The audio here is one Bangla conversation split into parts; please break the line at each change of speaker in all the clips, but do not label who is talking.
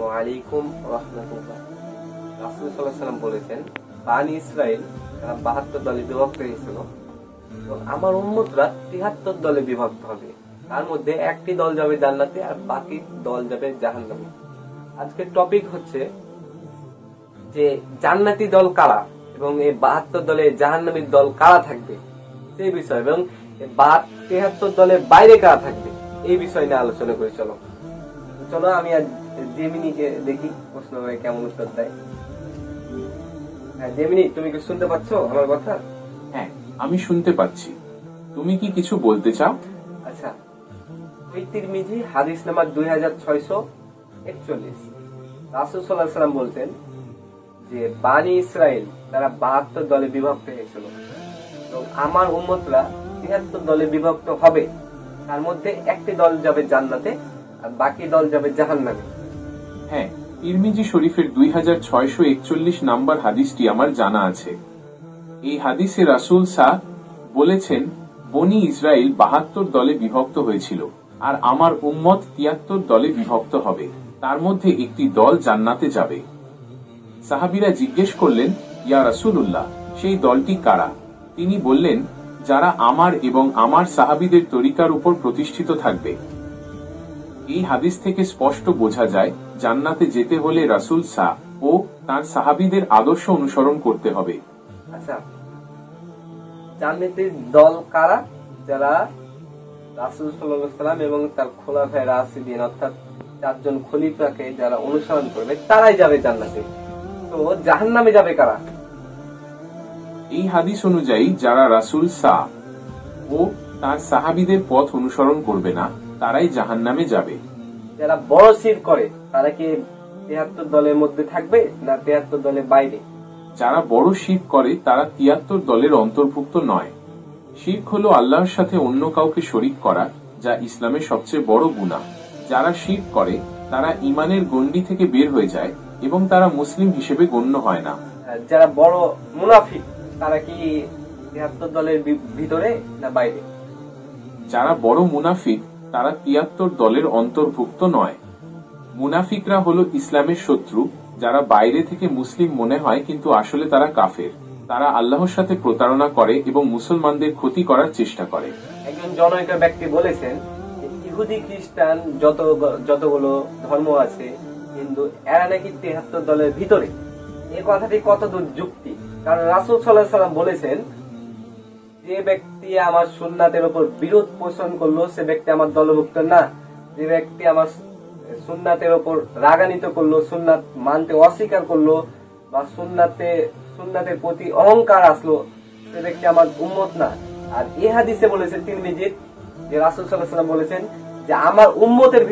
আসসালামু আলাইকুম রাহমাতুল্লাহ। রাসূল সাল্লাল্লাহু আলাইহি ওয়াসাল্লাম বলেছেন, বানি ইসরাইল তারা 72 দলে বিভক্ত হয়েছিল এবং আমার উম্মতরা 73 দলে বিভক্ত হবে। তার মধ্যে একটি দল যাবে জান্নাতে আর বাকি দল যাবে জাহান্নামে। আজকের টপিক হচ্ছে যে জান্নাতি দল কারা এবং এই 72 দলে জাহান্নামীর দল কারা থাকবে সেই বিষয়, এবং 73 দলের বাইরে কারা থাকবে এই বিষয় নিয়ে আলোচনা করি। চলো আমি আজ জেমিনিকে দেখি প্রশ্ন কেমন উত্তর দেয়। জেমিনি, তুমি কি শুনতে পাচ্ছ আমার কথা?
হ্যাঁ, আমি শুনতে পাচ্ছি। তুমি কি কিছু বলতে চাও?
আচ্ছা, তিরমিজি হাদিস নাম্বার 2641। রাসূল সাল্লাল্লাহু আলাইহি ওয়াসাল্লাম বলতেন যে বানি ইসরাইল তারা 72 দলে বিভক্ত হয়েছিল এবং আমার উম্মতরা 73 দলে বিভক্ত হবে। তার মধ্যে একটি দল যাবে জান্নাতে আর বাকি দল যাবে জাহান্নামে।
হ্যাঁ, তিরমিজি শরীফের 2641 নাম্বার হাদিসটি আমার জানা আছে। এই হাদিসে রাসূল বলেছেন, বনি ইসরাইল 72 দলে বিভক্ত হয়েছিল আর আমার উম্মত 73 দলে বিভক্ত হবে। তার মধ্যে একটি দল জান্নাতে যাবে। সাহাবীরা জিজ্ঞেস করলেন, ইয়া রাসূলুল্লাহ, সেই দলটি কারা? তিনি বললেন, যারা আমার এবং আমার সাহাবীদের তরিকার উপর প্রতিষ্ঠিত থাকবে। এই হাদিস থেকে স্পষ্ট বোঝা যায়, জান্নাতে যেতে হলে রাসূল ও তার সাহাবীদের আদর্শ অনুসরণ করতে হবে।
আচ্ছা, জান্নাতের দল কারা? যারা রাসূল সাল্লাল্লাহু আলাইহি ওয়াসাল্লাম এবং তার খোলাফায়ে রাশিদিন অর্থাৎ 4 জন খলিফাকে যারা অনুসরণ করবে তারাই যাবে জান্নাতে। তো জাহান্নামে যাবে কারা?
এই হাদিস অনুযায়ী যারা রাসূল ও তার সাহাবীদের পথ অনুসরণ করবে না তারাই জাহান্নামে যাবে।
যারা বড় শিরক করে তারা কি 73 দলের মধ্যে থাকবে না 73 দলের বাইরে?
যারা বড় শিরক করে তারা 73 দলের অন্তর্ভুক্ত নয়। শিরক হলো আল্লাহর সাথে অন্য কাউকে শরীক করা, যা ইসলামের সবচেয়ে বড় গুনাহ। যারা শিরক করে তারা ঈমানের গণ্ডি থেকে বের হয়ে যায় এবং তারা মুসলিম হিসেবে গণ্য হয় না।
যারা বড় মুনাফিক তারা কি 73 দলের ভিতরে না বাইরে?
যারা বড় মুনাফিক তারা 73 দলের অন্তর্ভুক্ত নয়। মুনাফিকরা হলো ইসলামের শত্রু, যারা বাইরে থেকে মুসলিম মনে হয় কিন্তু আসলে তারা কাফের। তারা আল্লাহর সাথে প্রতারণা করে এবং মুসলমানদের ক্ষতি করার চেষ্টা করে।
একজন জনৈক ব্যক্তি বলেছেন, ইহুদি খ্রিস্টান যতগুলো ধর্ম আছে হিন্দু এরা নাকি 73 দলের ভিতরে। এই কথাটি কতদূর যুক্তি? কারণ রাসূল সাল্লাল্লাহু আলাইহি ওয়াসাল্লাম বলেছেন, যে ব্যক্তি আমার সুন্নাতের উপর বিরোধ পোষণ করলো সে ব্যক্তি আমার দলভুক্ত না। যে ব্যক্তি আমার সুন্নাতের উপর রাগান্বিত করলো, সুন্নাত মানতে অস্বীকার করলো বা সুন্নাতের প্রতি অহংকার আসলো, সে ব্যক্তি আমার উম্মত না। আর এই হাদিসে বলেছেন তিরমিজি যে রাসূল সাল্লাল্লাহু আলাইহি ওয়াসাল্লাম বলেছেন যে আমার উম্মতের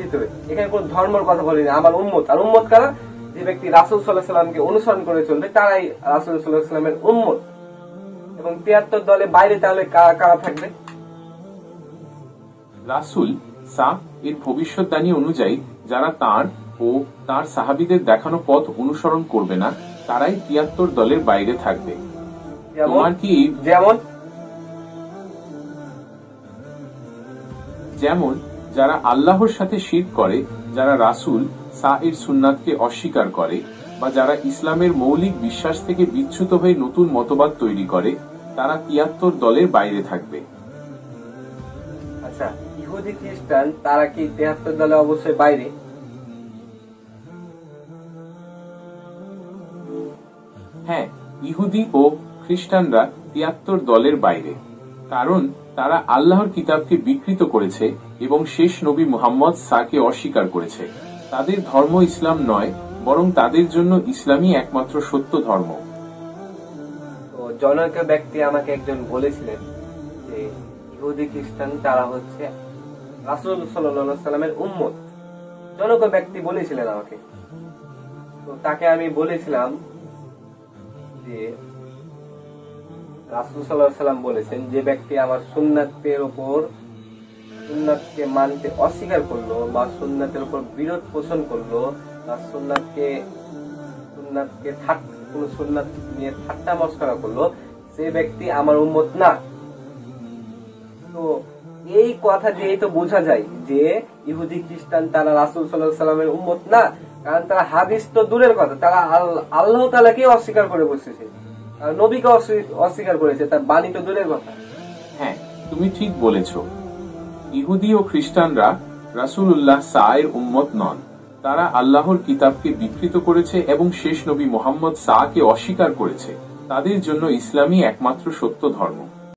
ভিতরে, এখানে কোন ধর্মের কথা বলিনি, আমার উম্মত। আর উম্মত কারা? যে ব্যক্তি রাসূল সাল্লাল্লাহু আলাইহি ওয়াসাল্লামকে অনুসরণ করে চলবে তারাই রাসূল সাল্লাল্লাহু আলাইহি ওয়াসাল্লামের উম্মত। এবং 73 দলে বাইরে তাহলে কারা থাকবে?
রাসূল এর ভবিষ্যৎবাণী অনুযায়ী যারা তার ও তার সাহাবীদের দেখানো পথ অনুসরণ করবে না তারাই 73 দলের বাইরে থাকবে। তোমার কি যেমন যারা আল্লাহর সাথে শিরক করে, যারা রাসূল এর সুন্নাতকে অস্বীকার করে বা যারা ইসলামের মৌলিক বিশ্বাস থেকে বিচ্যুত হয়ে নতুন মতবাদ তৈরি করে, তারা 73 দলের বাইরে থাকবে।
আচ্ছা, ইহুদি খ্রিস্টান তারা কি 73 দলে অবশ্যই বাইরে?
হ্যাঁ, ইহুদি ও খ্রিস্টানরা 73 দলের বাইরে, কারণ তারা আল্লাহর কিতাবকে বিকৃত করেছে এবং শেষ নবী মুহাম্মদ কে অস্বীকার করেছে। তাদের ধর্ম ইসলাম নয়, বরং তাদের জন্য ইসলামই একমাত্র সত্য ধর্ম।
তো জনৈক ব্যক্তি আমাকে একজন বলেছিলেন যে ইহুদি খ্রিস্টান তারা হচ্ছে রাসূল সাল্লাল্লাহু আলাইহি ওয়াসাল্লামের উম্মত। জনৈক ব্যক্তি বলেছিলেন আমাকে। তো তাকে আমি বলেছিলাম যে রাসূল সাল্লাল্লাহু আলাইহি ওয়াসাল্লাম বলেছেন, যে ব্যক্তি আমার সুন্নাতকে মানতে অস্বীকার করলো বা সুন্নাতের উপর বিরোধ পোষণ করলো বা সুন্নাত নিয়ে ঠাট্টা মশকরা করলো, সে ব্যক্তি আমার উম্মত না। তো এই কথা দিয়েই তো বোঝা যায় যে ইহুদি খ্রিস্টান তারা রাসূল সাল্লাল্লাহু আলাইহি সাল্লামের উম্মত না। কারণ তারা হাদিস তো দূরের কথা, তারা আল্লাহ তাআলাকে অস্বীকার করে বসেছে, নবীকে অস্বীকার করেছে, তার বাণী তো দূরের কথা।
হ্যাঁ, তুমি ঠিক বলেছ। ইহুদি ও খ্রিস্টানরা রাসূলুল্লাহ সায়ের উম্মত নন। তারা আল্লাহর কিতাবকে বিকৃত করেছে এবং শেষ নবী মুহাম্মদ সাকে অস্বীকার করেছে। তাদের জন্য ইসলামই একমাত্র সত্য ধর্ম।